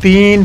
3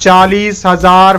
40,000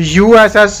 USS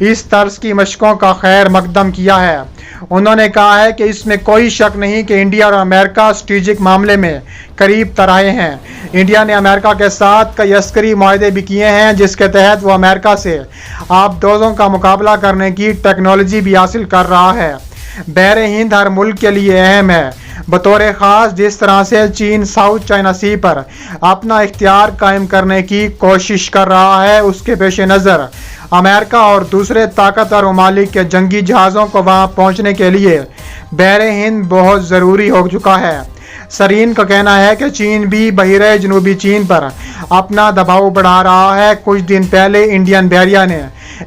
اس طرز کی مشقوں کا خیر مقدم کیا ہے۔ انہوں نے کہا ہے کہ اس میں کوئی شک نہیں کہ انڈیا اور امریکہ اسٹریٹجک معاملے میں قریب تر آئے ہیں۔ انڈیا نے امریکہ کے ساتھ کئی عسکری معاہدے بھی کیے ہیں جس کے تحت وہ امریکہ سے آبدوزوں کا مقابلہ کرنے کی ٹیکنالوجی بھی حاصل کر رہا ہے۔ بحر ہند ہر ملک کے لیے اہم ہے، بطور خاص جس طرح سے چین ساؤتھ چائنا سی پر اپنا اختیار قائم کرنے کی کوشش کر رہا ہے، اس کے پیش نظر امریکہ اور دوسرے طاقتور ممالک کے جنگی جہازوں کو وہاں پہنچنے کے لیے بحر ہند بہت ضروری ہو چکا ہے۔ سرین کا کہنا ہے کہ چین بھی بحیرہ جنوبی چین پر اپنا دباؤ بڑھا رہا ہے۔ کچھ دن پہلے انڈین بحریہ نے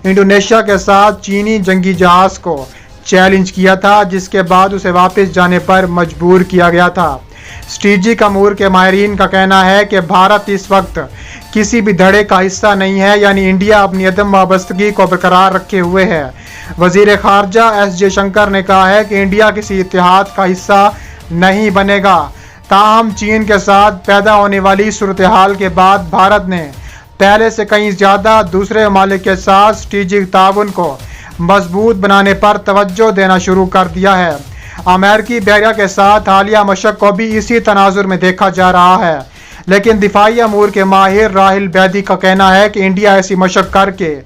انڈونیشیا کے ساتھ چینی جنگی جہاز کو چیلنج کیا تھا، جس کے بعد اسے واپس جانے پر مجبور کیا گیا تھا۔ اسٹریٹجک امور کے ماہرین کا کہنا ہے کہ بھارت اس وقت کسی بھی دھڑے کا حصہ نہیں ہے، یعنی انڈیا اپنی عدم وابستگی کو برقرار رکھے ہوئے ہے۔ وزیر خارجہ ایس جے شنکر نے کہا ہے کہ انڈیا کسی اتحاد کا حصہ نہیں بنے گا۔ تاہم چین کے ساتھ پیدا ہونے والی صورتحال کے بعد بھارت نے پہلے سے کہیں زیادہ دوسرے ممالک کے ساتھ اسٹریٹجک تعاون کو مضبوط بنانے پر توجہ دینا شروع کر دیا ہے۔ امریکی بحریہ کے ساتھ حالیہ مشق کو بھی اسی تناظر میں دیکھا جا رہا ہے، لیکن دفاعی امور کے ماہر راہل بیدی کا کہنا ہے کہ انڈیا ایسی مشق کر کے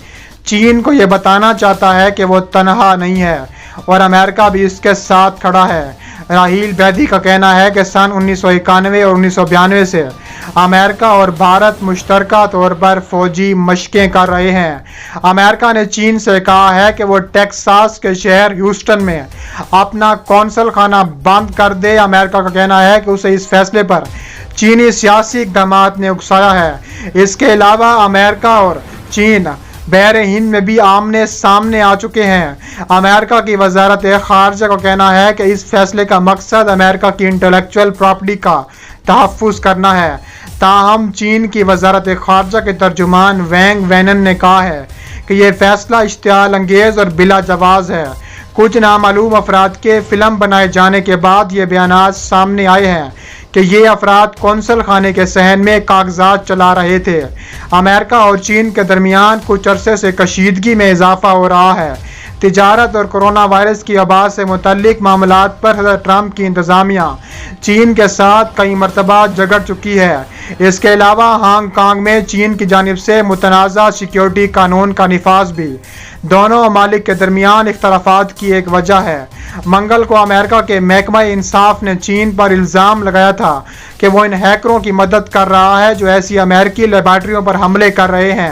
چین کو یہ بتانا چاہتا ہے کہ وہ تنہا نہیں ہے اور امریکہ بھی اس کے ساتھ کھڑا ہے۔ راہیل بیدی کا کہنا ہے کہ سن 1991 اور 1992 سے امریکہ اور بھارت مشترکہ طور پر فوجی مشقیں کر رہے ہیں۔ امریکہ نے چین سے کہا ہے کہ وہ ٹیکساس کے شہر ہیوسٹن میں اپنا قونصل خانہ بند کر دے۔ امریکہ کا کہنا ہے کہ اسے اس فیصلے پر چینی سیاسی اقدامات نے اکسایا ہے۔ اس کے علاوہ امریکہ اور چین بحر ہند میں بھی آمنے سامنے آ چکے ہیں۔ امریکہ کی وزارت خارجہ کا کہنا ہے کہ اس فیصلے کا مقصد امریکہ کی انٹلیکچوئل پراپرٹی کا تحفظ کرنا ہے۔ تاہم چین کی وزارت خارجہ کے ترجمان وینگ وینن نے کہا ہے کہ یہ فیصلہ اشتعال انگیز اور بلا جواز ہے۔ کچھ نامعلوم افراد کے فلم بنائے جانے کے بعد یہ بیانات سامنے آئے ہیں کہ یہ افراد قونصل خانے کے صحن میں کاغذات چلا رہے تھے۔ امریکہ اور چین کے درمیان کچھ عرصے سے کشیدگی میں اضافہ ہو رہا ہے۔ تجارت اور کرونا وائرس کی وبا سے متعلق معاملات پر صدر ٹرمپ کی انتظامیہ چین کے ساتھ کئی مرتبہ جھگڑ چکی ہے۔ اس کے علاوہ ہانگ کانگ میں چین کی جانب سے متنازع سیکیورٹی قانون کا نفاذ بھی دونوں ممالک کے درمیان اختلافات کی ایک وجہ ہے۔ منگل کو امریکہ کے محکمہ انصاف نے چین پر الزام لگایا تھا کہ وہ ان ہیکروں کی مدد کر رہا ہے جو ایسی امریکی لیبارٹریوں پر حملے کر رہے ہیں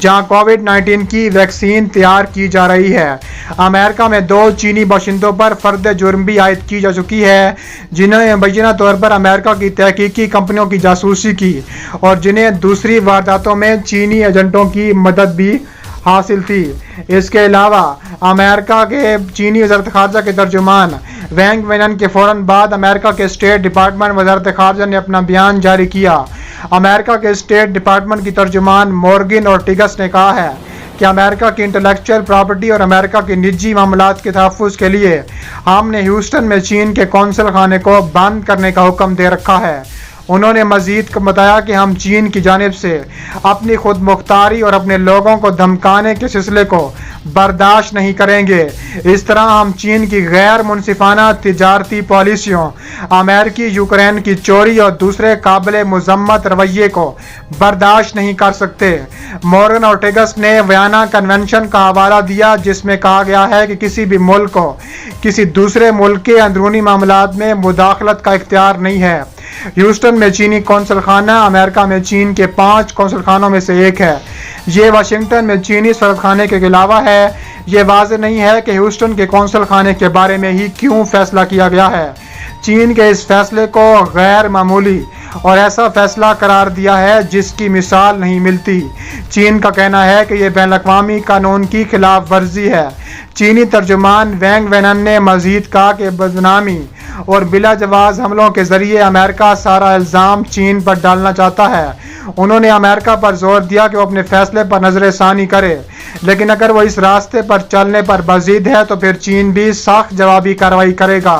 جہاں کووڈ-19 کی ویکسین تیار کی جا رہی ہے۔ امریکہ میں 2 چینی باشندوں پر فرد جرم بھی عائد کی جا چکی ہے جنہوں نے مبینہ طور پر امریکہ کی تحقیقی کمپنیوں کی جاسوسی کی اور جنہیں دوسری وارداتوں میں چینی ایجنٹوں کی مدد بھی حاصل تھی۔ اس کے علاوہ امریکہ کے چینی وزارت خارجہ کے ترجمان وینگ وینن کے فوراً بعد امریکہ کے اسٹیٹ ڈپارٹمنٹ وزارت خارجہ نے اپنا بیان جاری کیا۔ امریکہ کے اسٹیٹ ڈپارٹمنٹ کی ترجمان مورگن اورٹیگس نے کہا ہے کہ امریکہ کی انٹلیکچوئل پراپرٹی اور امریکہ کے نجی معاملات کے تحفظ کے لیے ہم نے ہیوسٹن میں چین کے قونصل خانے کو بند کرنے کا حکم دے رکھا ہے۔ انہوں نے مزید بتایا کہ ہم چین کی جانب سے اپنی خود مختاری اور اپنے لوگوں کو دھمکانے کے سلسلے کو برداشت نہیں کریں گے۔ اس طرح ہم چین کی غیر منصفانہ تجارتی پالیسیوں، امریکی یوکرین کی چوری اور دوسرے قابل مذمت رویے کو برداشت نہیں کر سکتے۔ مورگن اورٹیگس نے ویانا کنونشن کا حوالہ دیا جس میں کہا گیا ہے کہ کسی بھی ملک کو کسی دوسرے ملک کے اندرونی معاملات میں مداخلت کا اختیار نہیں ہے۔ ہیوسٹن میں چینی قونصل خانہ امریکہ میں چین کے 5 قونصل خانوں میں سے ایک ہے۔ یہ واشنگٹن میں چینی سفارت خانے کے علاوہ ہے۔ یہ واضح نہیں ہے کہ ہیوسٹن کے قونصل خانے کے بارے میں ہی کیوں فیصلہ کیا گیا ہے۔ چین کے اس فیصلے کو غیر معمولی اور ایسا فیصلہ قرار دیا ہے جس کی مثال نہیں ملتی۔ چین کا کہنا ہے کہ یہ بین الاقوامی قانون کی خلاف ورزی ہے۔ چینی ترجمان وینگ وینن نے مزید کہا کہ بدنامی اور بلا جواز حملوں کے ذریعے امریکہ سارا الزام چین پر ڈالنا چاہتا ہے۔ انہوں نے امریکہ پر زور دیا کہ وہ اپنے فیصلے پر نظر ثانی کرے، لیکن اگر وہ اس راستے پر چلنے پر بازید ہے تو پھر چین بھی سخت جوابی کارروائی کرے گا۔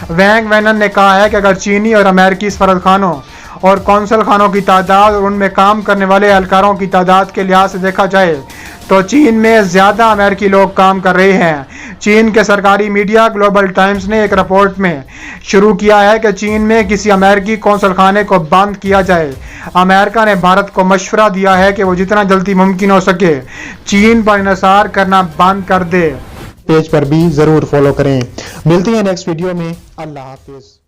وینگ وینن نے کہا ہے کہ اگر چینی اور امریکی سفارت خانوں اور قونصل خانوں کی تعداد اور ان میں کام کرنے والے اہلکاروں کی تعداد کے لحاظ سے دیکھا جائے تو چین میں زیادہ امریکی لوگ کام کر رہے ہیں۔ چین کے سرکاری میڈیا گلوبل ٹائمز نے ایک رپورٹ میں شروع کیا ہے کہ چین میں کسی امریکی قونصل خانے کو بند کیا جائے۔ امریکہ نے بھارت کو مشورہ دیا ہے کہ وہ جتنا جلدی ممکن ہو سکے چین پر انحصار کرنا بند کر دے۔ پیج پر بھی ضرور فالو کریں۔ ملتے ہیں نیکسٹ ویڈیو میں۔ اللہ حافظ۔